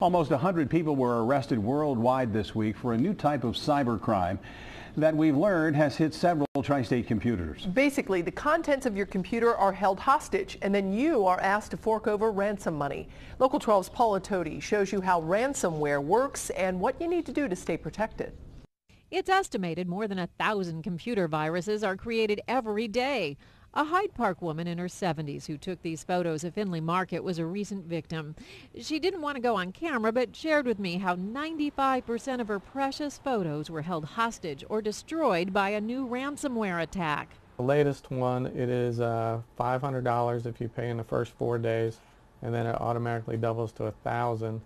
Almost 100 people were arrested worldwide this week for a new type of cybercrime that we've learned has hit several tri-state computers. Basically, the contents of your computer are held hostage, and then you are asked to fork over ransom money. Local 12's Paula Toti shows you how ransomware works and what you need to do to stay protected. It's estimated more than 1,000 computer viruses are created every day. A Hyde Park woman in her 70s who took these photos of Findlay Market was a recent victim. She didn't want to go on camera, but shared with me how 95% of her precious photos were held hostage or destroyed by a new ransomware attack. The latest one, it is $500 if you pay in the first 4 days, and then it automatically doubles to $1,000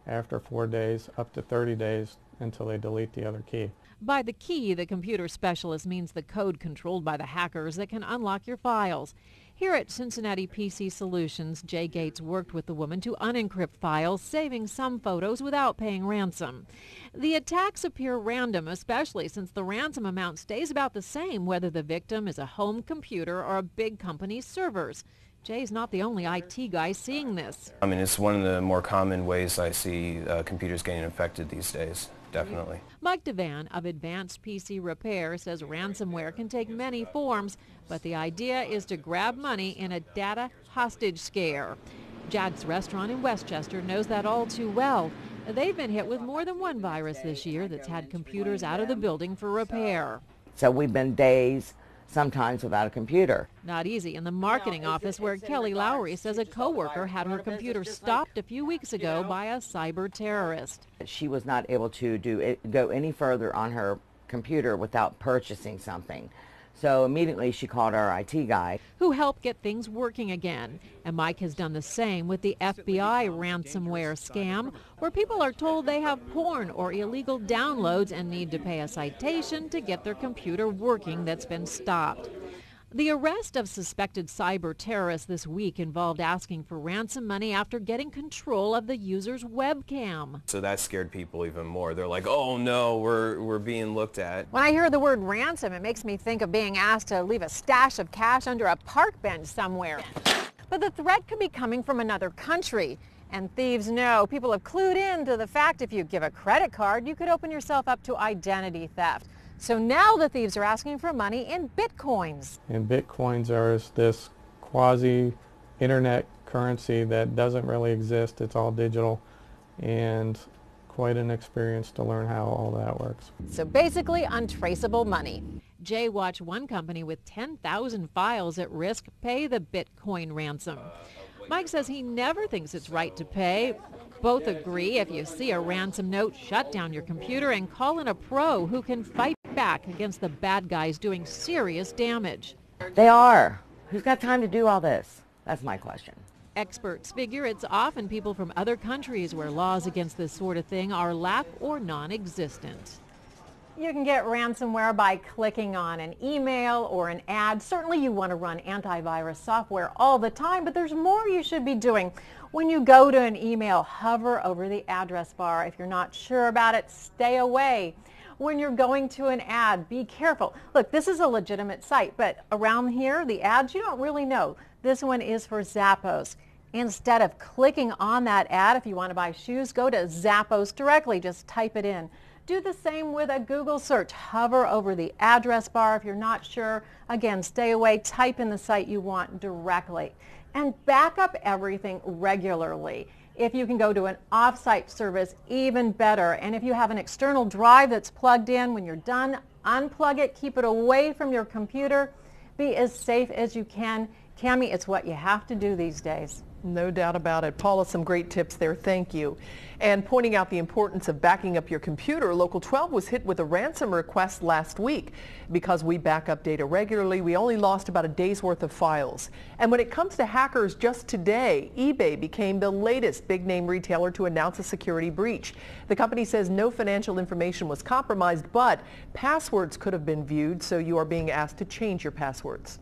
after 4 days, up to 30 days until they delete the other key. By the key, the computer specialist means the code controlled by the hackers that can unlock your files. Here at Cincinnati PC Solutions, Jay Gates worked with the woman to un-encrypt files, saving some photos without paying ransom. The attacks appear random, especially since the ransom amount stays about the same whether the victim is a home computer or a big company's servers. Jay's not the only IT guy seeing this. I mean, it's one of the more common ways I see computers getting infected these days. Definitely. Mike Devan of Advanced PC Repair says ransomware can take many forms, but the idea is to grab money in a data hostage scare. Jad's restaurant in Westchester knows that all too well. They've been hit with more than one virus this year that's had computers out of the building for repair. So we've been days, sometimes without a computer. Not easy in the marketing office where Kelly Lowry says a coworker had her computer stopped a few weeks ago by a cyber terrorist. She was not able to go any further on her computer without purchasing something. So immediately she called our IT guy, who helped get things working again. And Mike has done the same with the FBI ransomware scam, where people are told they have porn or illegal downloads and need to pay a citation to get their computer working that's been stopped. The arrest of suspected cyber terrorists this week involved asking for ransom money after getting control of the user's webcam. So that scared people even more. They're like, oh no, we're being looked at. When I hear the word ransom, it makes me think of being asked to leave a stash of cash under a park bench somewhere. But the threat could be coming from another country. And thieves know, people have clued in to the fact if you give a credit card, you could open yourself up to identity theft. So now the thieves are asking for money in bitcoins. And bitcoins are this quasi-internet currency that doesn't really exist. It's all digital, and quite an experience to learn how all that works. So basically untraceable money. Jay watched one company with 10,000 files at risk pay the Bitcoin ransom. Mike says he never thinks it's right to pay. Both agree if you see a ransom note, shut down your computer and call in a pro who can fight back against the bad guys doing serious damage. They are. Who's got time to do all this? That's my question. Experts figure it's often people from other countries where laws against this sort of thing are lack or non-existent. You can get ransomware by clicking on an email or an ad. Certainly you want to run antivirus software all the time, but there's more you should be doing. When you go to an email, hover over the address bar. If you're not sure about it, stay away. When you're going to an ad, be careful. Look, this is a legitimate site, but around here, the ads, you don't really know. This one is for Zappos. Instead of clicking on that ad, if you want to buy shoes, go to Zappos directly. Just type it in. Do the same with a Google search. Hover over the address bar if you're not sure. Again, stay away. Type in the site you want directly. And back up everything regularly. If you can go to an off-site service, even better. And if you have an external drive that's plugged in, when you're done, unplug it. Keep it away from your computer. Be as safe as you can. Tammy, it's what you have to do these days. No doubt about it. Paula, some great tips there. Thank you. And pointing out the importance of backing up your computer, Local 12 was hit with a ransom request last week. Because we back up data regularly, we only lost about a day's worth of files. And when it comes to hackers, just today, eBay became the latest big-name retailer to announce a security breach. The company says no financial information was compromised, but passwords could have been viewed, so you are being asked to change your passwords.